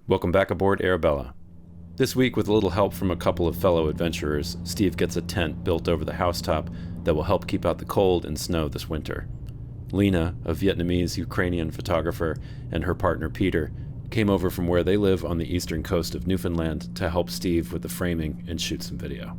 Welcome back aboard Arabella. This week, with a little help from a couple of fellow adventurers, Steve gets a tent built over the housetop that will help keep out the cold and snow this winter. Lina, a Vietnamese-Ukrainian photographer, and her partner Peter came over from where they live on the eastern coast of Newfoundland to help Steve with the framing and shoot some video.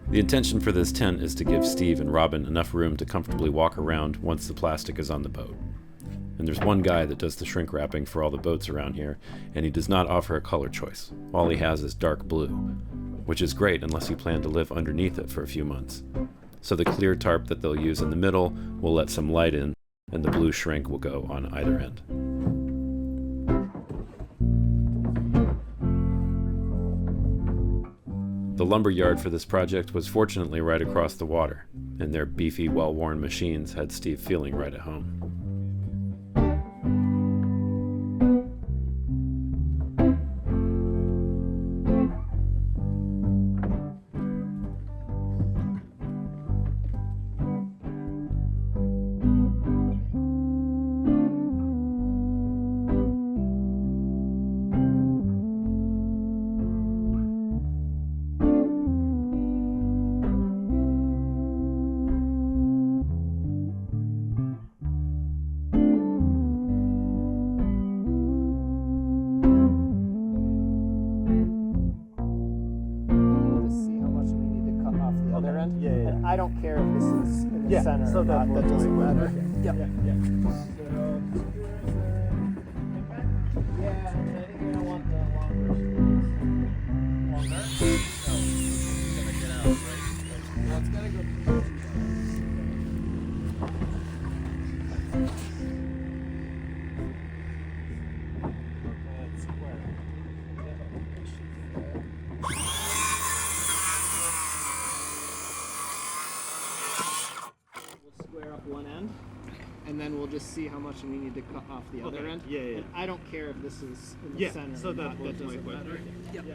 The intention for this tent is to give Steve and Robin enough room to comfortably walk around once the plastic is on the boat. And there's one guy that does the shrink wrapping for all the boats around here, and he does not offer a color choice. All he has is dark blue, which is great unless you plan to live underneath it for a few months. So the clear tarp that they'll use in the middle will let some light in, and the blue shrink will go on either end. The lumber yard for this project was fortunately right across the water, and their beefy, well-worn machines had Steve feeling right at home. I don't care if this is in the center or not, that doesn't matter. Yep. Yeah, I think we don't want the longer. Longer? No, it's gonna get out, right? Well, it's gonna go through. One end, and then we'll just see how much we need to cut off the other end. Yeah. And I don't care if this is in the center. So that's my doesn't question. matter. Yep.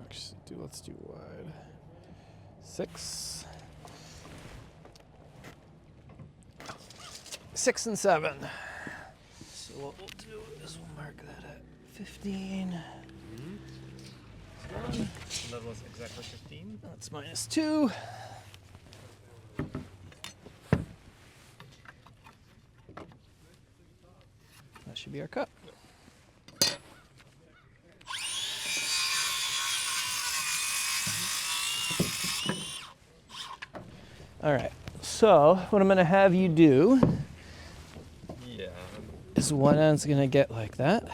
Actually, let's do wide. 6. 6 and 7. So what we'll do is we'll mark that at 15. That was exactly 15. That's -2. That should be our cut. All right, so what I'm gonna have you do is one end's gonna get like that.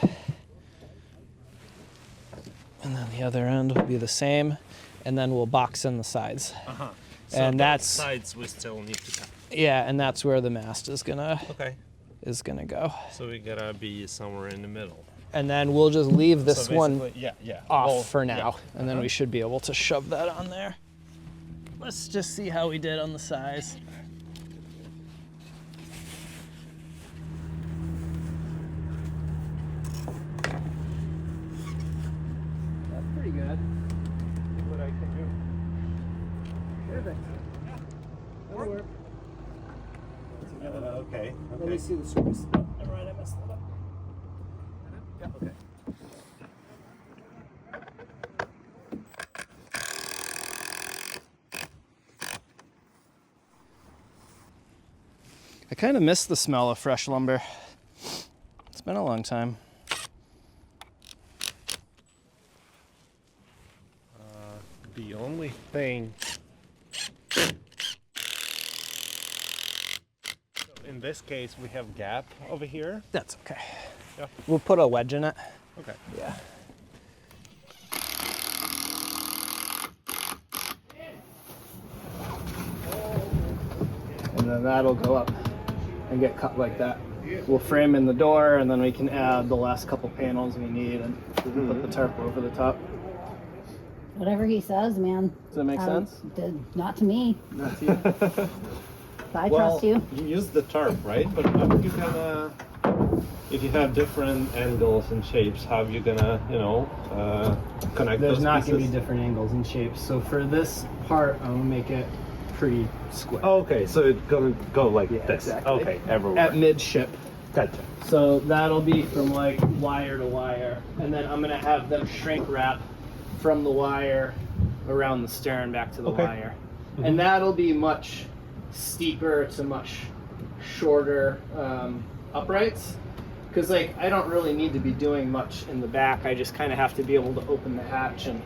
And then the other end will be the same, and then we'll box in the sides. So and that's sides we still need to cut. Yeah, and that's where the mast is gonna go. So we gotta be somewhere in the middle. And then we'll just leave this one off well, for now, and then we should be able to shove that on there. Let's just see how we did on the size. Pretty good. What I can do. Perfect. That'll work. Okay. Let me see the screws. Oh, never mind, I messed that up. Yeah. Okay. I kind of miss the smell of fresh lumber. It's been a long time. The only thing in this case we have gap over here. That's okay. Yeah. We'll put a wedge in it. Okay. Yeah. And then that'll go up and get cut like that. we'll frame in the door, and then we can add the last couple panels we need and put the tarp over the top. Whatever he says, man. Does that make sense? Not to me. Not to you? I trust you. You use the tarp, right? But how are you gonna, if you have different angles and shapes, how are you gonna, connect There's those not pieces? going to be different angles and shapes. So for this part, I'm going to make it pretty square. Oh, okay, so it's gonna go like this. Exactly. Okay, everywhere. At midship. Gotcha. So that'll be from like wire to wire. And then I'm going to have them shrink wrap from the wire around the stern back to the Okay. wire. And that'll be much steeper to much shorter uprights. Because like I don't really need to be doing much in the back. I just kind of have to be able to open the hatch and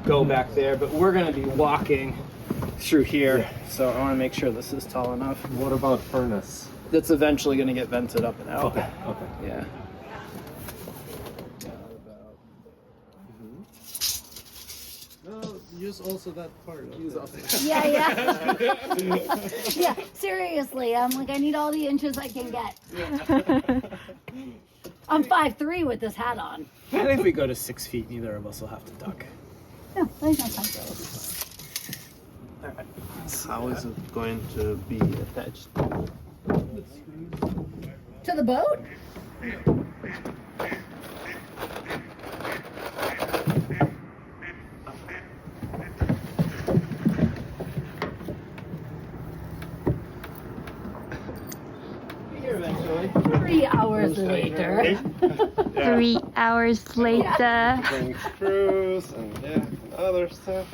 go back there. But we're going to be walking through here. So I want to make sure this is tall enough. What about furnace? That's eventually going to get vented up and out. Okay. Yeah. No, use also that part. Use also. Yeah, yeah. Yeah, seriously. I'm like, I need all the inches I can get. I'm 5'3" with this hat on. I think if we go to 6 feet, neither of us will have to duck. No, I think that's fine. How is it going to be attached? To the boat? Here eventually. 3 hours later. 3 hours later. Bring screws and other stuff.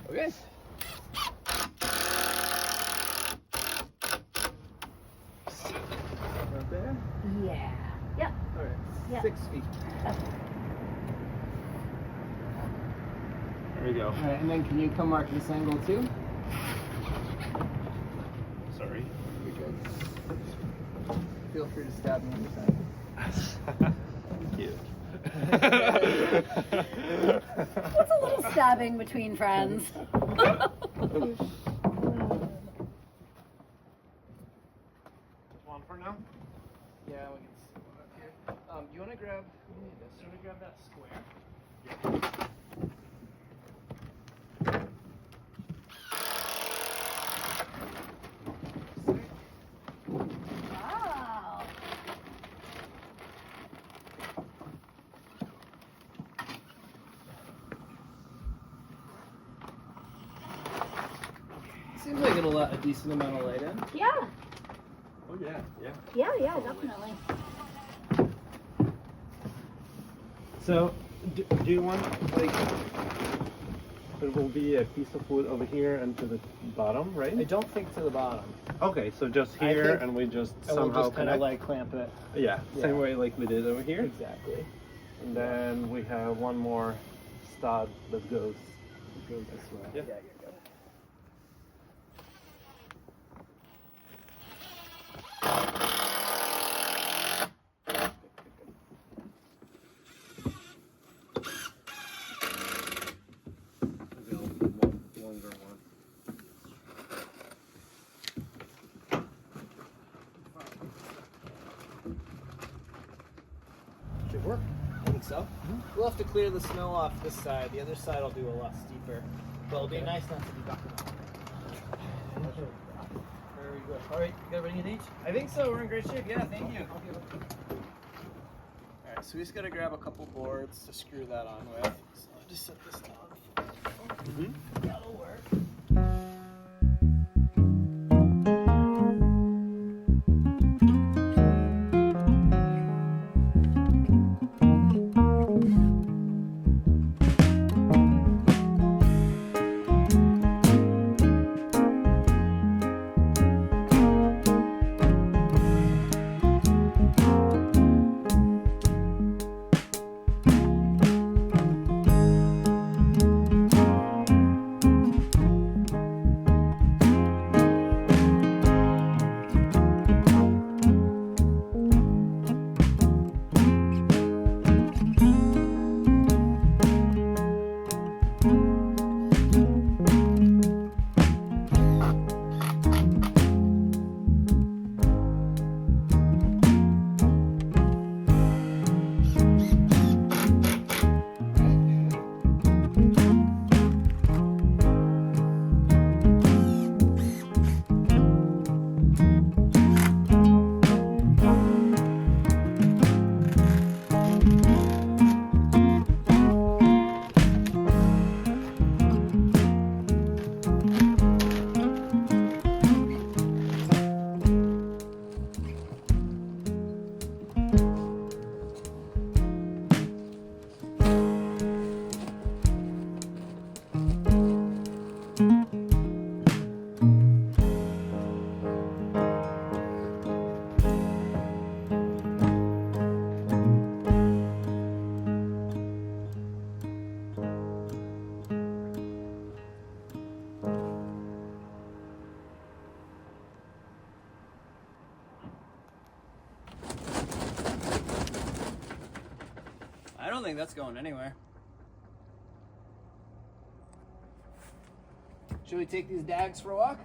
Okay. Right there. Yeah. Yep. All right. Yeah. 6 feet. There we go. All right, and then can you come mark this angle too? Sorry. You're good. Feel free to stab me anytime. Thank you. What's a little stabbing between friends? One for now. Yeah, we can see one up here. You want to grab? You need this. You want to grab that square? Wow. Seems like it'll let a decent amount of light in. Yeah. Oh yeah, yeah. Yeah, definitely. So, do you want like there will be a piece of wood over here and to the bottom, I right? don't think to the bottom. Okay, so just I here think- and we just And we'll somehow just kind of connect. like clamp it. Yeah, same Yeah. way like we did over here. Exactly. And then we have one more stud that goes. Go this way. Yeah. You're good. Longer one. Should work. I think so. We'll have to clear the snow off this side. The other side I'll do a lot steeper. But it'll be nice not to be ducking on. Very good. All right, you got everything you need? I think so. We're in great shape. Yeah, thank you. All right, so we just got to grab a couple boards to screw that on with. So I'll just set this down. That'll work. I don't think that's going anywhere. Should we take these dags for a walk?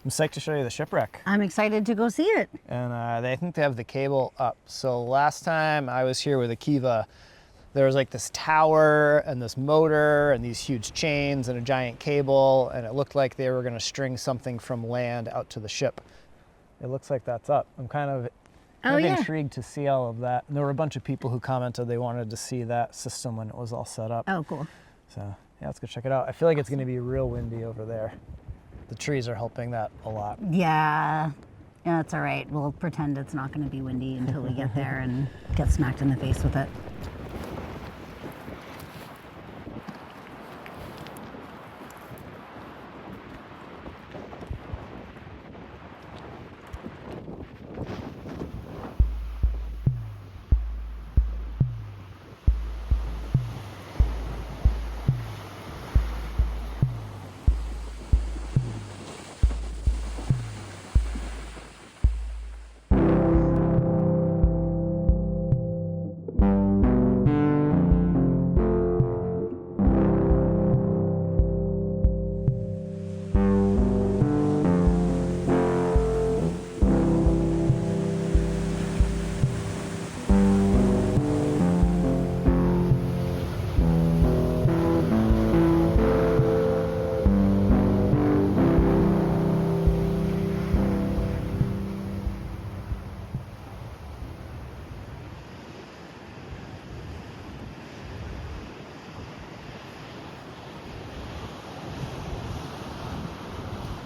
I'm psyched to show you the shipwreck. I'm excited to go see it. And I think they have the cable up. So last time I was here with Akiva, there was like this tower and this motor and these huge chains and a giant cable, and it looked like they were gonna string something from land out to the ship. It looks like that's up. I'm kind of intrigued to see all of that. And there were a bunch of people who commented they wanted to see that system when it was all set up. Oh, cool. So yeah, let's go check it out. I feel like it's gonna be real windy over there. The trees are helping that a lot. Yeah, it's all right. We'll pretend it's not going to be windy until we get there and get smacked in the face with it.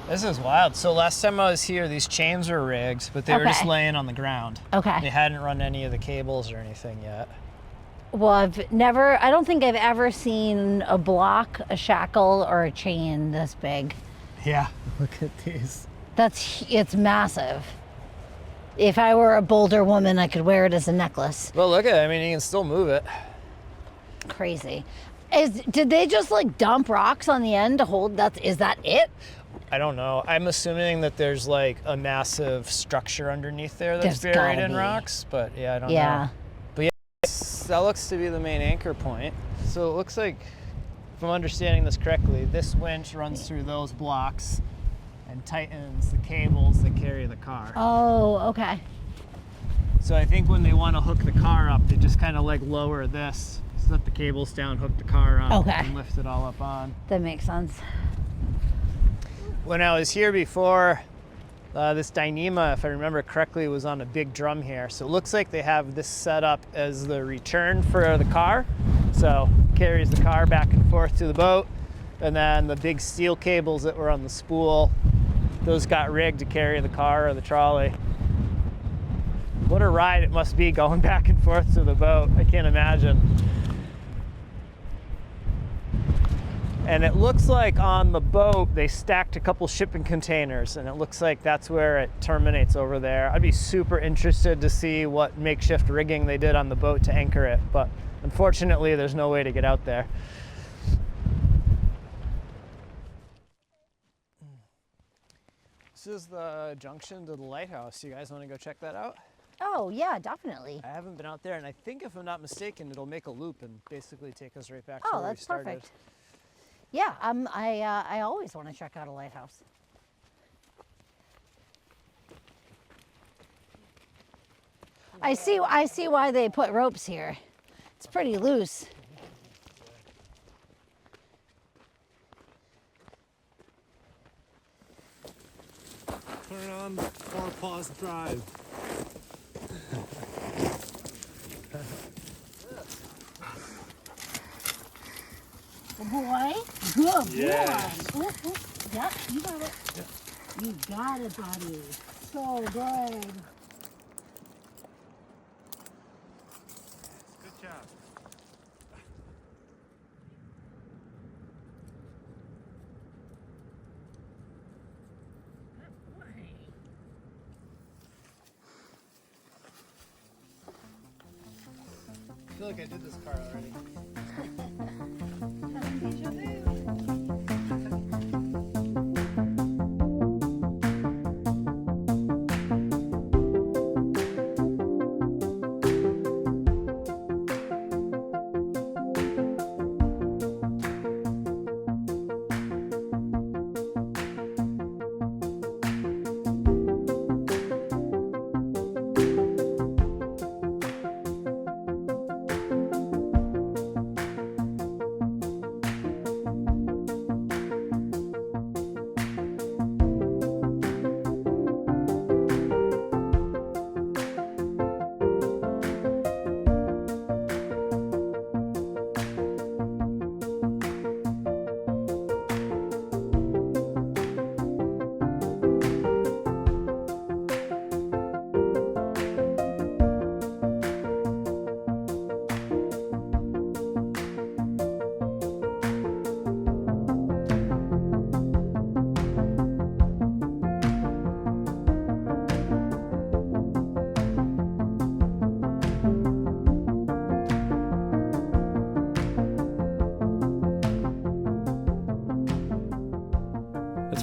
This is wild. So last time I was here, these chains were rigged, but they were just laying on the ground. Okay. They hadn't run any of the cables or anything yet. Well, I don't think I've ever seen a block, a shackle, or a chain this big. Yeah, look at these. It's massive. If I were a bolder woman, I could wear it as a necklace. Well, look at it. I mean, you can still move it. Crazy. Did they just like dump rocks on the end to hold that? Is that it? I don't know. I'm assuming that there's like a massive structure underneath there that's There's buried gotta in be. rocks, but yeah, I don't Yeah. know. But yeah, that looks to be the main anchor point. So it looks like, if I'm understanding this correctly, this winch runs through those blocks and tightens the cables that carry the car. Oh, okay. So I think when they want to hook the car up, they just kind of like lower this, set the cables down, hook the car up, Okay. and lift it all up on. That makes sense. When I was here before, this Dyneema, if I remember correctly, was on a big drum here. So it looks like they have this set up as the return for the car. So carries the car back and forth to the boat. And then the big steel cables that were on the spool, those got rigged to carry the car or the trolley. What a ride it must be going back and forth to the boat. I can't imagine. And it looks like on the boat, they stacked a couple shipping containers, and it looks like that's where it terminates over there. I'd be super interested to see what makeshift rigging they did on the boat to anchor it, but unfortunately, there's no way to get out there. This is the junction to the lighthouse. You guys want to go check that out? Oh, yeah, definitely. I haven't been out there, and I think if I'm not mistaken, it'll make a loop and basically take us right back to Oh, where we that's started. perfect. Yeah, I always want to check out a lighthouse. I see why they put ropes here. It's pretty loose. Turn on 4-pause drive. Boy, good Yes. boy. Ooh, ooh. Yep, you got it. Yep. You got it, buddy. So good. Good job. I feel like I did this car already.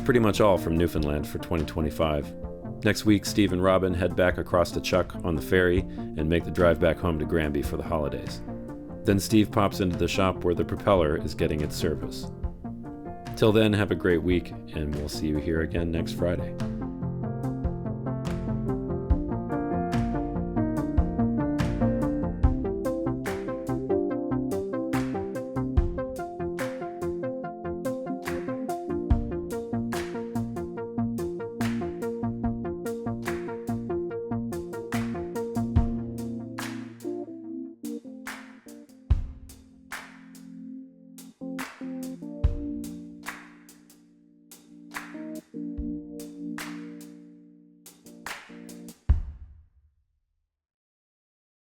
Pretty much all from Newfoundland for 2025. Next week, Steve and Robin head back across to Chuck on the ferry and make the drive back home to Granby for the holidays. Then Steve pops into the shop where the propeller is getting its service. Till then, have a great week, and we'll see you here again next Friday.